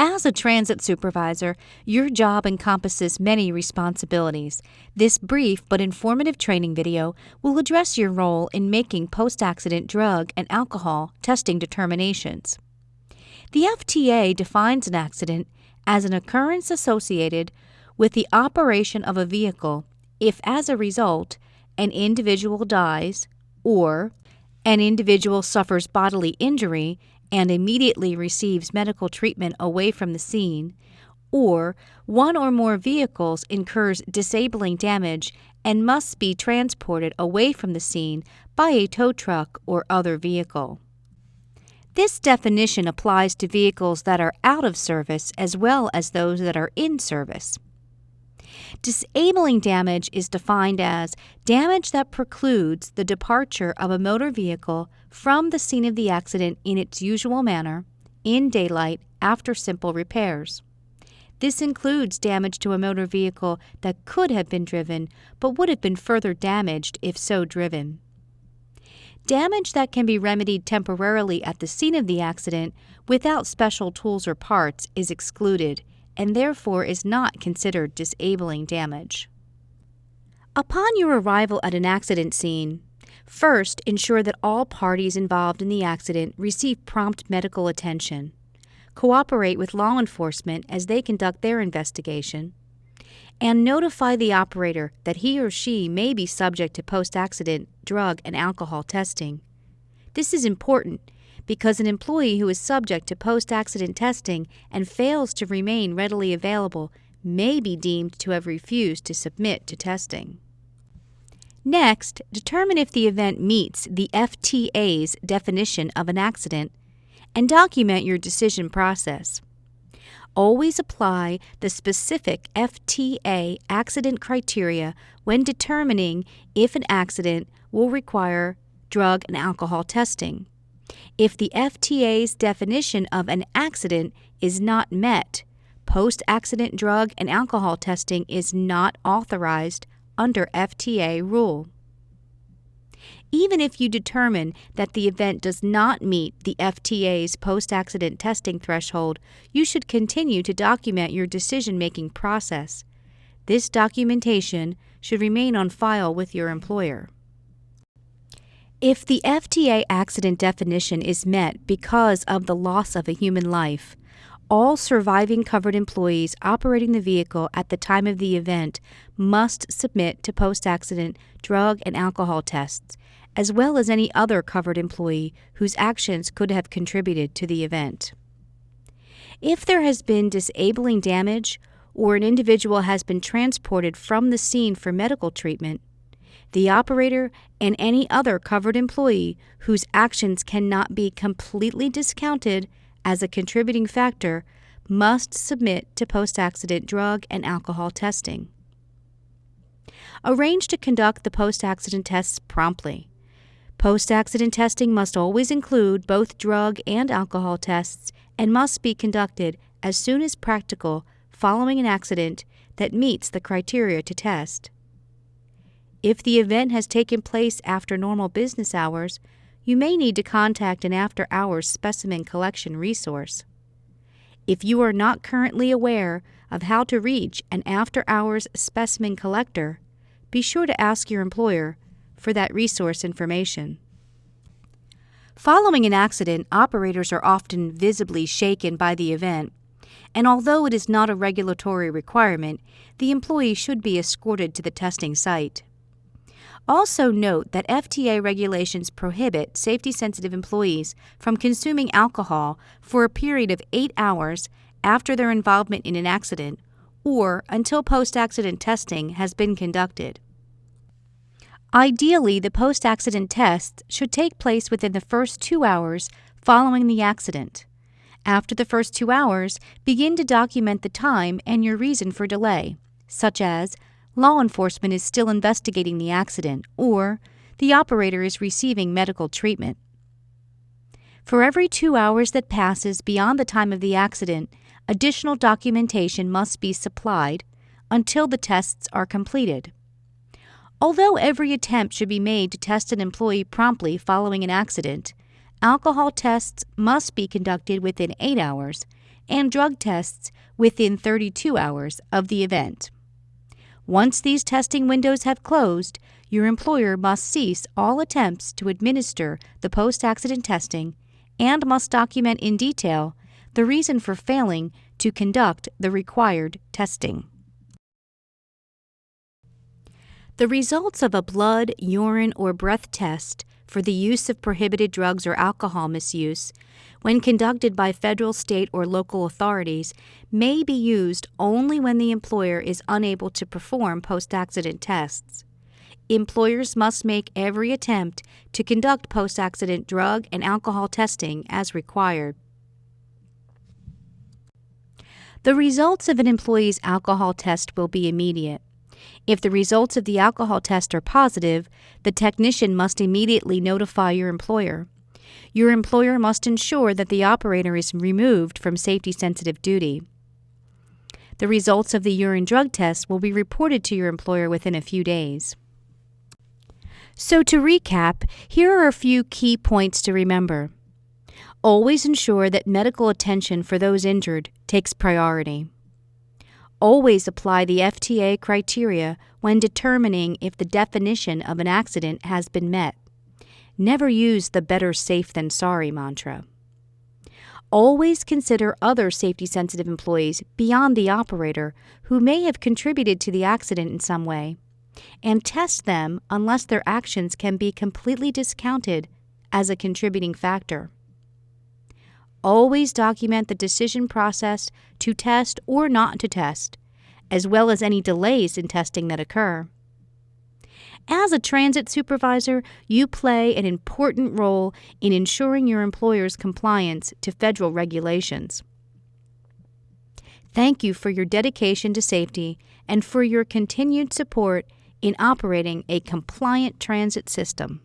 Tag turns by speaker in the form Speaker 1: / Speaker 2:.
Speaker 1: As a transit supervisor, your job encompasses many responsibilities. This brief but informative training video will address your role in making post-accident drug and alcohol testing determinations. The FTA defines an accident as an occurrence associated with the operation of a vehicle if, as a result, an individual dies or an individual suffers bodily injury and immediately receives medical treatment away from the scene, or one or more vehicles incurs disabling damage and must be transported away from the scene by a tow truck or other vehicle. This definition applies to vehicles that are out of service as well as those that are in service. Disabling damage is defined as damage that precludes the departure of a motor vehicle from the scene of the accident in its usual manner, in daylight, after simple repairs. This includes damage to a motor vehicle that could have been driven but would have been further damaged if so driven. Damage that can be remedied temporarily at the scene of the accident without special tools or parts is excluded, and therefore is not considered disabling damage. Upon your arrival at an accident scene, first ensure that all parties involved in the accident receive prompt medical attention. Cooperate with law enforcement as they conduct their investigation, and notify the operator that he or she may be subject to post-accident drug and alcohol testing. This is important because an employee who is subject to post-accident testing and fails to remain readily available may be deemed to have refused to submit to testing. Next, determine if the event meets the FTA's definition of an accident and document your decision process. Always apply the specific FTA accident criteria when determining if an accident will require drug and alcohol testing. If the FTA's definition of an accident is not met, post-accident drug and alcohol testing is not authorized under FTA rule. Even if you determine that the event does not meet the FTA's post-accident testing threshold, you should continue to document your decision-making process. This documentation should remain on file with your employer. If the FTA accident definition is met because of the loss of a human life, all surviving covered employees operating the vehicle at the time of the event must submit to post-accident drug and alcohol tests, as well as any other covered employee whose actions could have contributed to the event. If there has been disabling damage or an individual has been transported from the scene for medical treatment, the operator and any other covered employee whose actions cannot be completely discounted as a contributing factor must submit to post-accident drug and alcohol testing. Arrange to conduct the post-accident tests promptly. Post-accident testing must always include both drug and alcohol tests and must be conducted as soon as practical following an accident that meets the criteria to test. If the event has taken place after normal business hours, you may need to contact an after-hours specimen collection resource. If you are not currently aware of how to reach an after-hours specimen collector, be sure to ask your employer for that resource information. Following an accident, operators are often visibly shaken by the event, and although it is not a regulatory requirement, the employee should be escorted to the testing site. Also note that FTA regulations prohibit safety-sensitive employees from consuming alcohol for a period of 8 hours after their involvement in an accident or until post-accident testing has been conducted. Ideally, the post-accident tests should take place within the first 2 hours following the accident. After the first 2 hours, begin to document the time and your reason for delay, such as law enforcement is still investigating the accident, or the operator is receiving medical treatment. For every 2 hours that passes beyond the time of the accident, additional documentation must be supplied until the tests are completed. Although every attempt should be made to test an employee promptly following an accident, alcohol tests must be conducted within 8 hours and drug tests within 32 hours of the event. Once these testing windows have closed, your employer must cease all attempts to administer the post-accident testing and must document in detail the reason for failing to conduct the required testing. The results of a blood, urine, or breath test for the use of prohibited drugs or alcohol misuse, when conducted by federal, state, or local authorities, may be used only when the employer is unable to perform post-accident tests. Employers must make every attempt to conduct post-accident drug and alcohol testing as required. The results of an employee's alcohol test will be immediate. If the results of the alcohol test are positive, the technician must immediately notify your employer. Your employer must ensure that the operator is removed from safety-sensitive duty. The results of the urine drug test will be reported to your employer within a few days. So to recap, here are a few key points to remember. Always ensure that medical attention for those injured takes priority. Always apply the FTA criteria when determining if the definition of an accident has been met. Never use the better safe than sorry mantra. Always consider other safety-sensitive employees beyond the operator who may have contributed to the accident in some way, and test them unless their actions can be completely discounted as a contributing factor. Always document the decision process to test or not to test, as well as any delays in testing that occur. As a transit supervisor, you play an important role in ensuring your employer's compliance to federal regulations. Thank you for your dedication to safety and for your continued support in operating a compliant transit system.